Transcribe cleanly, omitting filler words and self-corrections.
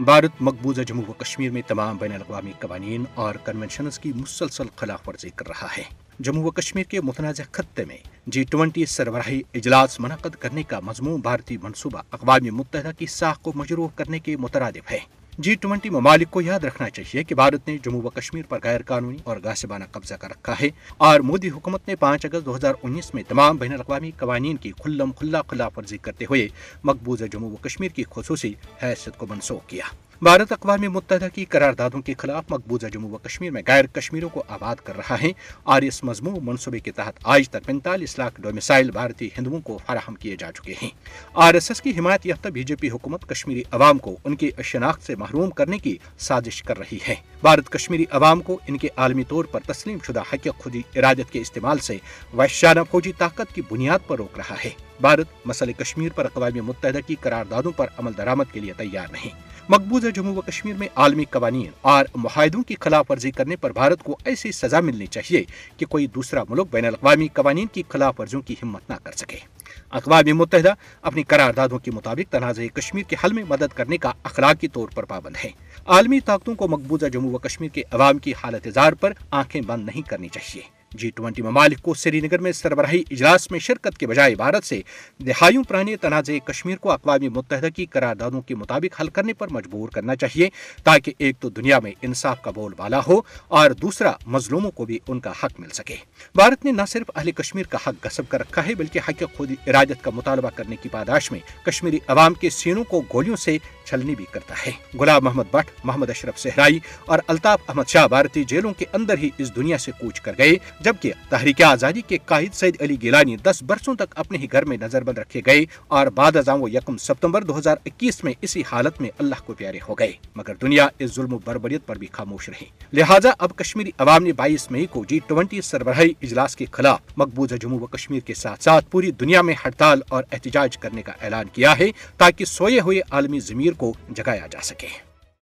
भारत मकबूजा जम्मू व कश्मीर में तमाम बैन अल-अक़वामी क़वानीन और कन्वेंशंस की मुसलसल खिलाफ वर्जी कर रहा है। जम्मू व कश्मीर के मुतनाज़ खत्ते में G20 सरबराही इजलास मुनक़्क़द करने का मज़मून भारतीय मनसूबा अक़वाम मुत्तहिदा की साख को मजरूह करने के मुतरादिफ है। G20 ममालिक को याद रखना चाहिए कि भारत ने जम्मू व कश्मीर पर गैर कानूनी और गासिबाना कब्जा कर रखा है और मोदी हुकूमत ने 5 अगस्त 2019 में तमाम बैन अल-अक़वामी क़वानीन की खुल्लम खुल्ला खिलाफ वर्जी करते हुए मकबूजा जम्मू व कश्मीर की खुसूसी हैसियत को मनसूख किया। भारत अक़वाम मुत्तहिदा की करारदादों के खिलाफ मकबूजा जम्मू व कश्मीर में गैर कश्मीरियों को आबाद कर रहा है और इस मजमून मनसूबे के तहत आज तक 45 लाख डोमिसाइल भारतीय हिंदुओं को फराहम किए जा चुके हैं। RSS की हिमायत याफ्ता बीजेपी हुकूमत कश्मीरी अवाम को उनकी शनाख्त से महरूम करने की साजिश कर रही है। भारत कश्मीरी अवाम को इनके आलमी तौर पर तस्लीम शुदा हक़ खुदी इरादत के इस्तेमाल से वहशाना फौजी ताकत की बुनियाद पर रोक रहा है। भारत मसले कश्मीर पर अक़वाम मुत्तहिदा की करारदादों पर अमल दरामद के लिए तैयार नहीं। मकबूजा जम्मू व कश्मीर में आलमी कवानीन और मुआहदों की खिलाफ वर्जी करने पर भारत को ऐसी सजा मिलनी चाहिए कि कोई दूसरा मुल्क बैन अल-अक़वामी कवानीन की खिलाफ वर्जियों की हिम्मत न कर सके। अक़वाम मुत्तहिदा अपनी करारदादों के मुताबिक तनाज़े कश्मीर के हल में मदद करने का अखलाकी तौर पर पाबंद है। आलमी ताकतों को मकबूजा जम्मू व कश्मीर के अवाम की हालत जार पर आंखें बंद नहीं करनी चाहिए। G20 ममालिक को श्रीनगर में सरबराही इजलास में शिरकत के बजाय भारत से दहाइयों पुराने तनाज़े कश्मीर को अक़वाम मुत्तहिदा की करारदादों के मुताबिक हल करने पर मजबूर करना चाहिए ताकि एक तो दुनिया में इंसाफ का बोलबाला हो और दूसरा मजलूमों को भी उनका हक मिल सके। भारत ने न सिर्फ अहले कश्मीर का हक गस्ब कर रखा है बल्कि हक़ खुद इरादत का मुतालबा करने की पादाश में कश्मीरी अवाम के सीनों को गोलियों से छलनी भी करता है। गुलाम मोहम्मद भट्ट, मोहम्मद अशरफ सहराई और अल्ताफ अहमद शाह भारतीय जेलों के अंदर ही इस दुनिया से कूच कर गए, जबकि तहरीक आज़ादी के कायद सईद अली गिलानी 10 बरसों तक अपने ही घर में नजरबंद रखे गए और बाद अज़ां वो 1 सितंबर 2021 में इसी हालत में अल्लाह को प्यारे हो गए, मगर दुनिया इस जुल्म बर्बरियत पर भी खामोश रही। लिहाजा अब कश्मीरी अवाम ने 22 मई को G20 सरबराही इजलास के खिलाफ मकबूजा जम्मू व कश्मीर के साथ साथ पूरी दुनिया में हड़ताल और एहतजाज करने का ऐलान किया है ताकि सोए हुए आलमी ज़मीर को जगाया जा सके।